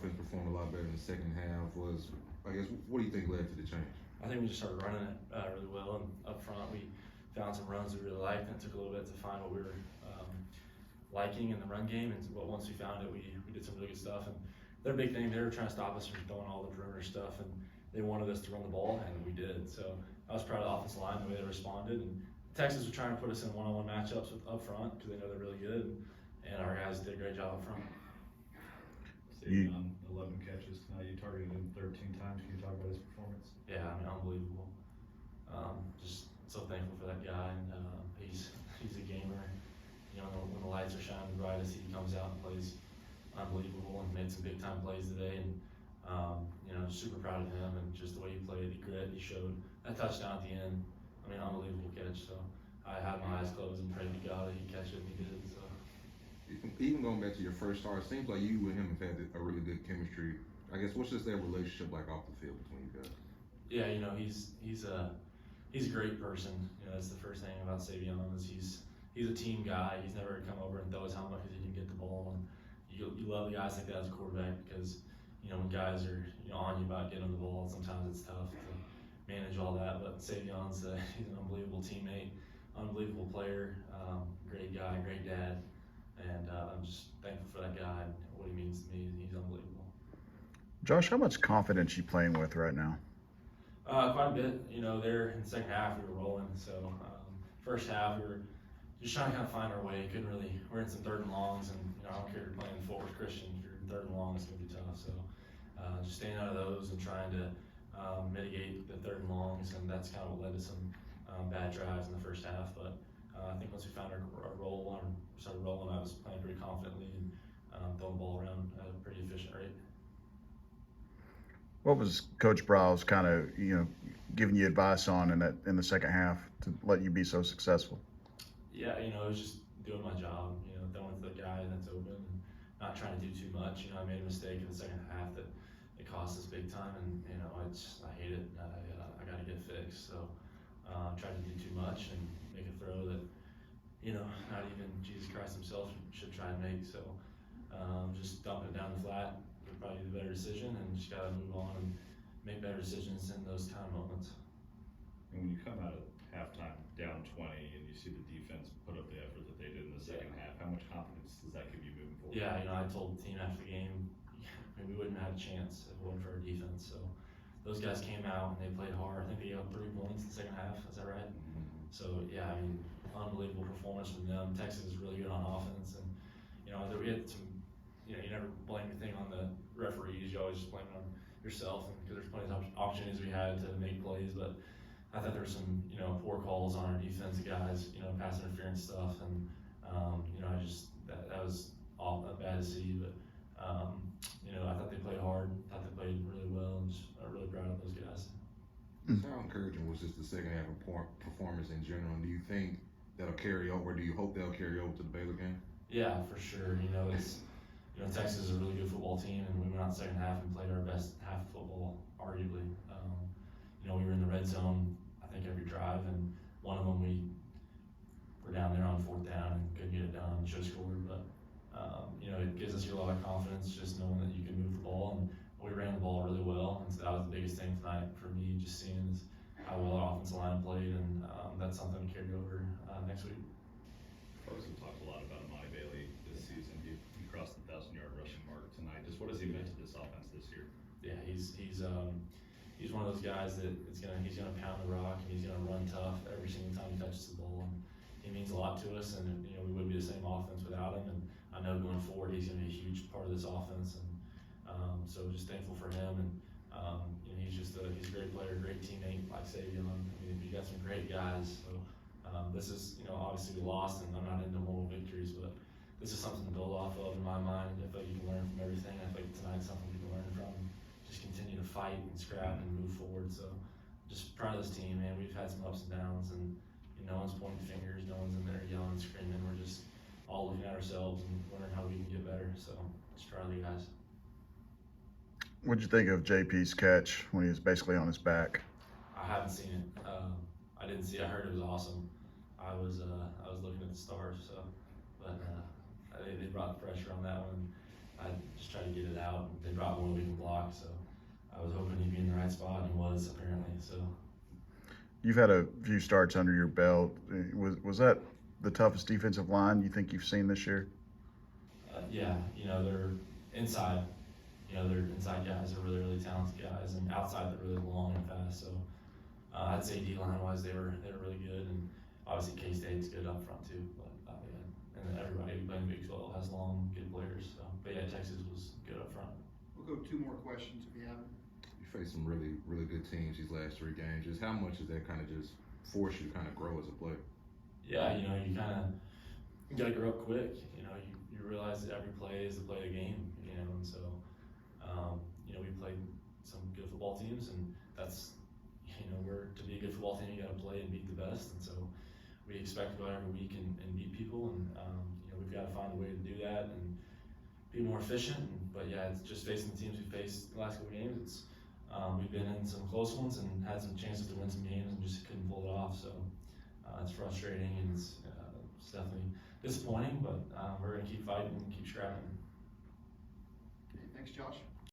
offense performed a lot better in the second half. I guess, what do you think led to the change? I think we just started running it really well, and up front we found some runs we really liked, and it took a little bit to find what we were liking in the run game. And once we found it, we did some really good stuff. And their big thing, they were trying to stop us from throwing all the perimeter stuff, and they wanted us to run the ball, and we did. So I was proud of the offensive line, the way they responded. And Texas was trying to put us in one-on-one matchups up front because they know they're really good, and our guys did a great job up front. On 11 catches tonight, you targeted him 13 times. Can you talk about his performance? Yeah, I mean, unbelievable. Just so thankful for that guy, and he's a gamer. You know, when the lights are shining the brightest, he comes out and plays unbelievable, and made some big time plays today. And you know, super proud of him and just the way he played, the grit he showed. That touchdown at the end, I mean, unbelievable catch. So I had my eyes closed and prayed to God that he'd catch it, and he did. So. Even going back to your first start, it seems like you and him have had a really good chemistry. I guess, what's just their relationship like off the field between you guys? Yeah, you know, he's a great person. You know, that's the first thing about Savion is he's a team guy. He's never come over and throw his helmet because he can get the ball. And you love the guys like that as a quarterback because, you know, when guys are on you about getting the ball, sometimes it's tough to manage all that. But Savion's he's an unbelievable teammate, unbelievable player, great guy, great dad. And I'm just thankful for that guy and what he means to me. He's unbelievable. Josh, how much confidence you playing with right now? Quite a bit. You know, there in the second half we were rolling. So first half we were just trying to kind of find our way. Couldn't really. We're in some third and longs, and you know, I don't care if you're playing Fort Worth Christian. If you're in third and long, it's gonna be tough. So just staying out of those and trying to mitigate the third and longs, and that's kind of what led to some bad drives in the first half. But I think once we found our roll and started rolling, I was playing pretty confidently and throwing the ball around at a pretty efficient rate. What was Coach Browse kind of giving you advice on in the second half to let you be so successful? Yeah, you know, it was just doing my job. You know, throwing to the guy that's open and not trying to do too much. You know, I made a mistake in the second half that it cost us big time, and you know, I hate it. I got to get fixed. So tried to do too much and make a throw that, you know, not even Jesus Christ himself should try and make. So just dumping it down the flat would probably be the better decision, and just got to move on and make better decisions in those kind of moments. And when you come out at halftime down 20 and you see the defense put up the effort that they did in the second half, how much confidence does that give you moving forward? Yeah, you know, I told the team after the game, we wouldn't have had a chance if it wasn't for our defense. So those guys came out and they played hard. I think they got 3 points in the second half. Is that right? Mm-hmm. So yeah, I mean, unbelievable performance from them. Texas is really good on offense, and you know, we had some. You know, you never blame anything on the referees. You always just blame it on yourself, because there's plenty of opportunities we had to make plays. But I thought there were some, you know, poor calls on our defensive guys. You know, pass interference stuff, and you know, that was all bad to see. But you know, I thought they played hard. Thought they played really well, and just really proud of those guys. How encouraging was just the second half performance in general? Do you think that'll carry over? Do you hope that'll carry over to the Baylor game? Yeah, for sure. You know, you know, Texas is a really good football team, and we went out the second half and played our best half of football, arguably. You know, we were in the red zone, I think, every drive, and one of them we were down there on 4th down and couldn't get it done, should have scored. But you know, it gives us a lot of confidence just knowing that you can move the ball, and we ran the ball really well, and so that was the biggest thing tonight for me, just seeing is how well our offensive line played, and that's something to carry over next week. Carson talked a lot about Monty Bailey this season. He crossed the 1,000-yard rushing mark tonight. Just what has he meant to this offense this year? Yeah, he's one of those guys that he's gonna pound the rock, and he's gonna run tough every single time he touches the ball, and he means a lot to us. And you know, we wouldn't be the same offense without him. And I know going forward, he's gonna be a huge part of this offense. And so just thankful for him. And you know, he's a great player, great teammate, like Savion. I mean, you got some great guys. So this is, you know, obviously we lost, and I'm not into moral victories, but this is something to build off of in my mind. I feel like you can learn from everything. I feel like tonight's something we can learn from. Just continue to fight and scrap and move forward. So just proud of this team, man. We've had some ups and downs, and you know, no one's pointing fingers, no one's in there yelling, screaming. We're just all looking at ourselves and wondering how we can get better. So just proud of you guys. What'd you think of JP's catch when he was basically on his back? I haven't seen it. I didn't see it. I heard it was awesome. I was looking at the stars. So, but they brought the pressure on that one. I just tried to get it out. They brought rock. So I was hoping he'd be in the right spot, and he was apparently. So You've had a few starts under your belt. Was that the toughest defensive line you think you've seen this year? yeah, they're inside. They're inside guys are really talented guys, and outside they're really long and fast. So I'd say D-line wise they were really good, and obviously K-State's good up front too. But yeah, and then everybody playing Big 12 has long, good players. So, but yeah, Texas was good up front. We'll go 2 more questions if you haven't. You faced some really good teams these last 3 games. Just how much does that kind of just force you to kind of grow as a player? Yeah, you gotta grow up quick. You realize that every play is the play of the game. And so we played some good football teams, and that's to be a good football team, you gotta play and beat the best. And so we expect to go out every week and beat people, and we've got to find a way to do that and be more efficient. But yeah, it's just facing the teams we faced the last couple games. It's we've been in some close ones and had some chances to win some games and just couldn't pull it off. So it's frustrating, and it's definitely disappointing. But we're gonna keep fighting and keep scrapping. Okay, thanks, Josh.